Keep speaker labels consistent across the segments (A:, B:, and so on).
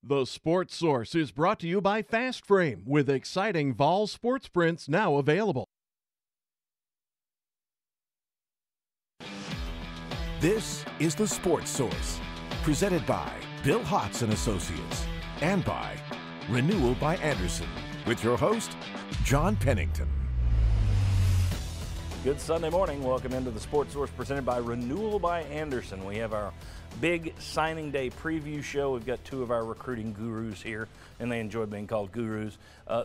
A: The Sports Source is brought to you by Fast Frame, with exciting Vol sports prints now available.
B: This is The Sports Source, presented by Bill Hotz and Associates, and by Renewal by Andersen, with your host, John Pennington.
C: Good Sunday morning. Welcome into The Sports Source, presented by Renewal by Andersen. We have our big signing day preview show. We've got two of our recruiting gurus here, and they enjoy being called gurus.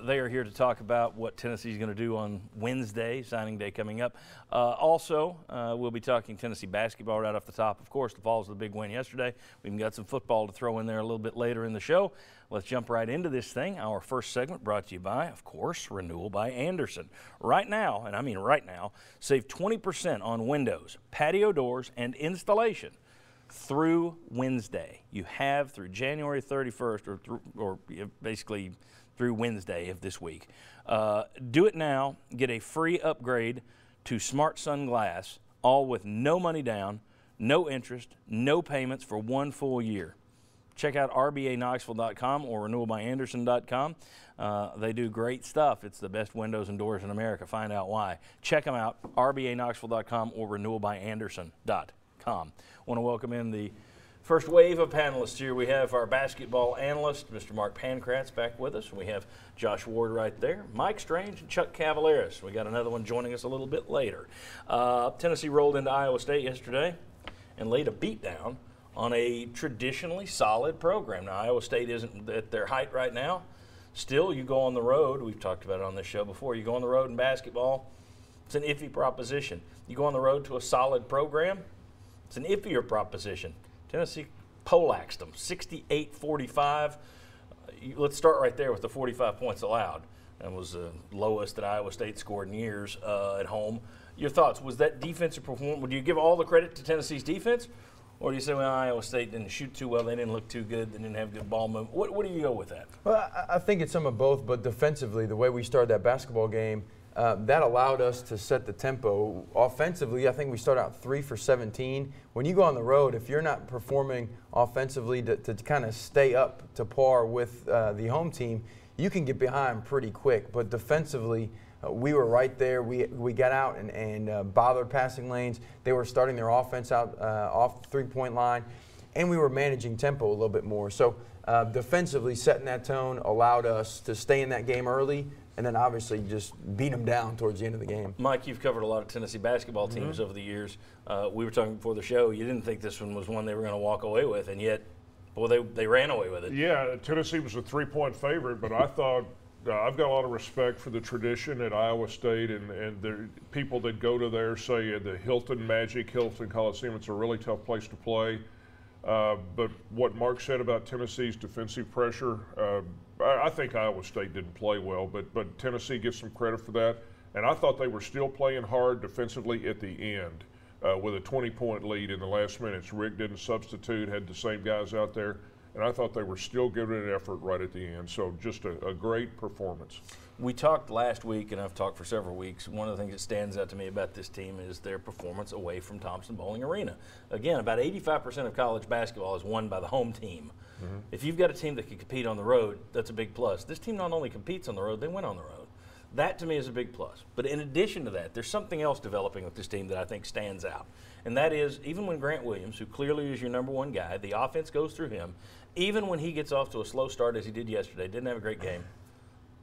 C: They are here to talk about what Tennessee's going to do on Wednesday, signing day coming up. Also, we'll be talking Tennessee basketball right off the top. Of course, the Vols with a big win yesterday. We've got some football to throw in there a little bit later in the show. Let's jump right into this thing. Our first segment brought to you by, of course, Renewal by Andersen. Right now, and I mean right now, save 20% on windows, patio doors, and installation through Wednesday. You have through January 31st, or basically through Wednesday of this week. Do it now. Get a free upgrade to Smart Sun Glass, all with no money down, no interest, no payments for 1 full year. Check out rbaknoxville.com or renewalbyandersen.com. They do great stuff. It's the best windows and doors in America. Find out why. Check them out, rbaknoxville.com or renewalbyandersen.com. Want to welcome in the first wave of panelists here. We have our basketball analyst, Mr. Mark Pankratz, back with us. We have Josh Ward right there, Mike Strange, and Chuck Cavaleris. We got another one joining us a little bit later. Tennessee rolled into Iowa State yesterday and laid a beatdown on a traditionally solid program. Now, Iowa State isn't at their height right now. Still, you go on the road. We've talked about it on this show before. You go on the road in basketball, it's an iffy proposition. You go on the road to a solid program, it's an iffier proposition. Tennessee poleaxed them, 68-45. Let's start right there with the 45 points allowed. That was the lowest that Iowa State scored in years at home. Your thoughts, was that defensive performance, would you give all the credit to Tennessee's defense? Or do you say, well, Iowa State didn't shoot too well, they didn't look too good, they didn't have good ball movement? What do you go with that?
D: Well, I think it's some of both, but defensively, the way we started that basketball game, that allowed us to set the tempo. Offensively, I think we start out 3 for 17. When you go on the road, if you're not performing offensively to kind of stay up to par with the home team, you can get behind pretty quick. But defensively, we were right there. We got out and bothered passing lanes. They were starting their offense out off the three-point line, and we were managing tempo a little bit more. So defensively, setting that tone allowed us to stay in that game early and then obviously just beat them down towards the end of the game.
C: Mike, you've covered a lot of Tennessee basketball teams over the years. We were talking before the show. You didn't think this one was one they were going to walk away with, and yet, boy, they ran away with it.
E: Yeah, Tennessee was a 3-point favorite, but I thought – I've got a lot of respect for the tradition at Iowa State, and the people that go to there say the Hilton Coliseum, it's a really tough place to play. But what Mark said about Tennessee's defensive pressure, I think Iowa State didn't play well, but Tennessee gets some credit for that. And I thought they were still playing hard defensively at the end with a 20-point lead in the last minutes. Rick didn't substitute, had the same guys out there. And I thought they were still giving it an effort right at the end. So just a great performance.
C: We talked last week, and I've talked for several weeks. One of the things that stands out to me about this team is their performance away from Thompson-Boling Arena. Again, about 85% of college basketball is won by the home team. If you've got a team that can compete on the road, that's a big plus. This team not only competes on the road, they win on the road. That, to me, is a big plus. But in addition to that, there's something else developing with this team that I think stands out. And that is, even when Grant Williams, who clearly is your number one guy, the offense goes through him, even when he gets off to a slow start as he did yesterday, didn't have a great game,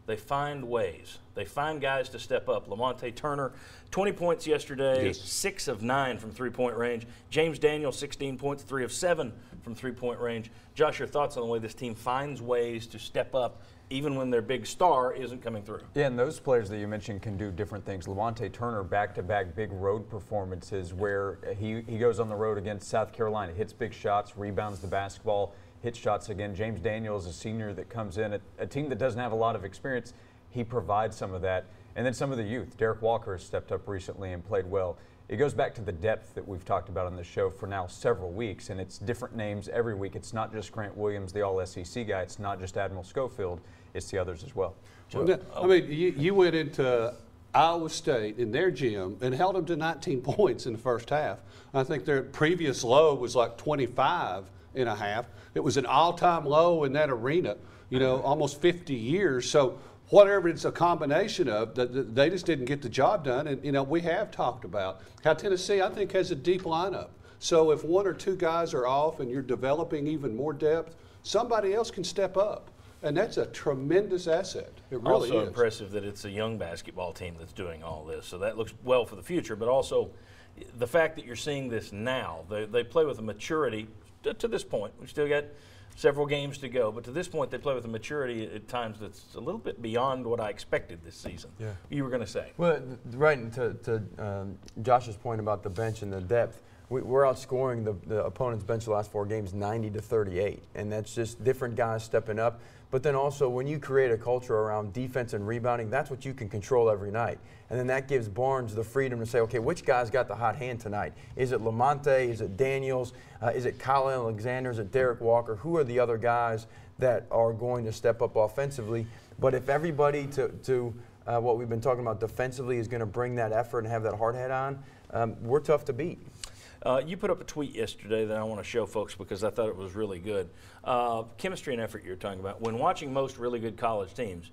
C: they find ways. They find guys to step up. Lamonte Turner, 20 points yesterday, 6 of 9 from three-point range. James Daniels, 16 points, 3 of 7 from three-point range. Josh, your thoughts on the way this team finds ways to step up even when their big star isn't coming through?
F: Yeah, and those players that you mentioned can do different things. Lamonte Turner, back-to-back big road performances where he goes on the road against South Carolina, hits big shots, rebounds the basketball, hit shots again. James Daniels, a senior that comes in, a team that doesn't have a lot of experience, he provides some of that. And then some of the youth. Derek Walker has stepped up recently and played well. It goes back to the depth that we've talked about on the show for now several weeks, and it's different names every week. It's not just Grant Williams, the All-SEC guy. It's not just Admiral Schofield. It's the others as well.
G: I mean, you went into Iowa State in their gym and held them to 19 points in the first half. I think their previous low was like 25 and a half. It was an all-time low in that arena, almost 50 years. So whatever it's a combination of, they just didn't get the job done. And, we have talked about how Tennessee, I think, has a deep lineup. So if one or two guys are off and you're developing even more depth, somebody else can step up. And that's a tremendous asset. It really
C: also
G: is.
C: Impressive that it's a young basketball team that's doing all this. So that looks well for the future. But also the fact that you're seeing this now, they play with a maturity to this point. We still got several games to go. But to this point, they play with a maturity at times that's a little bit beyond what I expected this season. Yeah. You were going to say.
D: Well, right, and to Josh's point about the bench and the depth, we're outscoring the opponent's bench the last 4 games 90-38, and that's just different guys stepping up. But then also when you create a culture around defense and rebounding, that's what you can control every night. And then that gives Barnes the freedom to say, okay, which guy's got the hot hand tonight? Is it Lamonte? Is it Daniels? Is it Kyle Alexander? Is it Derek Walker? Who are the other guys that are going to step up offensively? But if everybody to what we've been talking about defensively is going to bring that effort and have that hard hat on, we're tough to beat.
C: You put up a tweet yesterday that I want to show folks because I thought it was really good. Chemistry and effort you're talking about. When watching most really good college teams,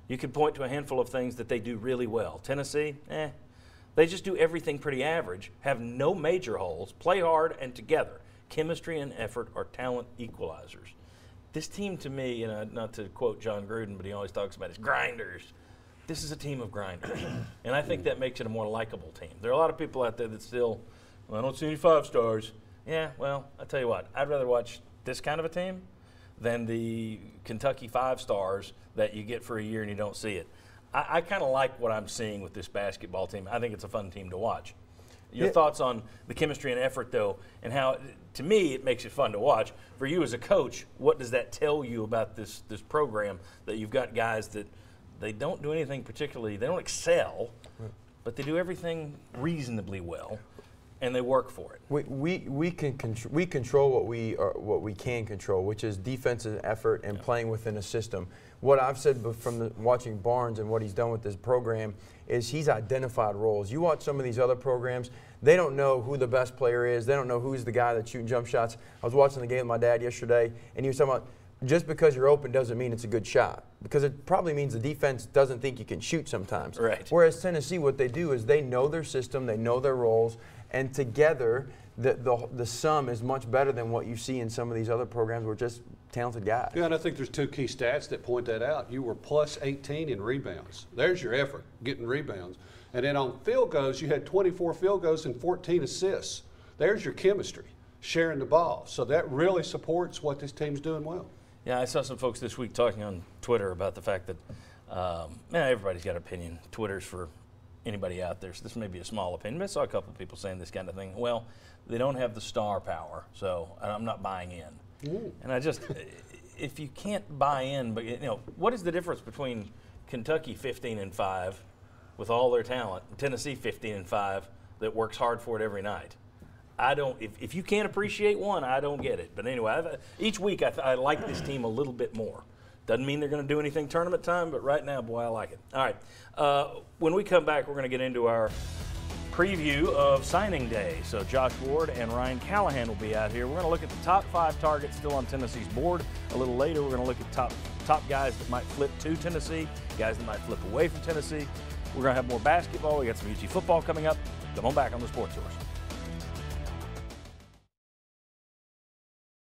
C: you could point to a handful of things that they do really well. Tennessee, they just do everything pretty average, have no major holes, play hard and together. Chemistry and effort are talent equalizers. This team to me, not to quote John Gruden, but he always talks about his grinders. This is a team of grinders. And I think that makes it a more likable team. There are a lot of people out there that still, well, I don't see any 5 stars. Yeah, well, I tell you what, I'd rather watch this kind of a team than the Kentucky 5 stars that you get for a year and you don't see it. I kind of like what I'm seeing with this basketball team. I think it's a fun team to watch. Your thoughts on the chemistry and effort, though, and how, to me, it makes it fun to watch. For you as a coach, what does that tell you about this program, that you've got guys that they don't do anything particularly, they don't excel, but they do everything reasonably well. And they work for it.
D: We control what we can control, which is defensive effort and playing within a system. What I've said from watching Barnes and what he's done with this program is he's identified roles. You watch some of these other programs, they don't know who the best player is. They don't know who's the guy that's shooting jump shots. I was watching the game with my dad yesterday, and he was talking about just because you're open doesn't mean it's a good shot, because it probably means the defense doesn't think you can shoot sometimes.
C: Right.
D: Whereas Tennessee, what they do is they know their system, they know their roles, and together, the sum is much better than what you see in some of these other programs where just talented guys.
G: Yeah, and I think there's 2 key stats that point that out. You were plus 18 in rebounds. There's your effort, getting rebounds. And then on field goals, you had 24 field goals and 14 assists. There's your chemistry, sharing the ball. So that really supports what this team's doing well.
C: Yeah, I saw some folks this week talking on Twitter about the fact that everybody's got an opinion. Twitter's for anybody out there, so this may be a small opinion, but I saw a couple of people saying this kind of thing. Well, they don't have the star power, so I'm not buying in. Ooh. And I just, if you can't buy in, but what is the difference between Kentucky 15-5 with all their talent, and Tennessee 15-5 that works hard for it every night? I don't. If you can't appreciate one, I don't get it. But anyway, each week I like this team a little bit more. Doesn't mean they're going to do anything tournament time, but right now, boy, I like it. All right. When we come back, we're going to get into our preview of signing day. So Josh Ward and Ryan Callahan will be out here. We're going to look at the top 5 targets still on Tennessee's board. A little later, we're going to look at top guys that might flip to Tennessee, guys that might flip away from Tennessee. We're going to have more basketball. We got some UT football coming up. Come on back on the Sports Source.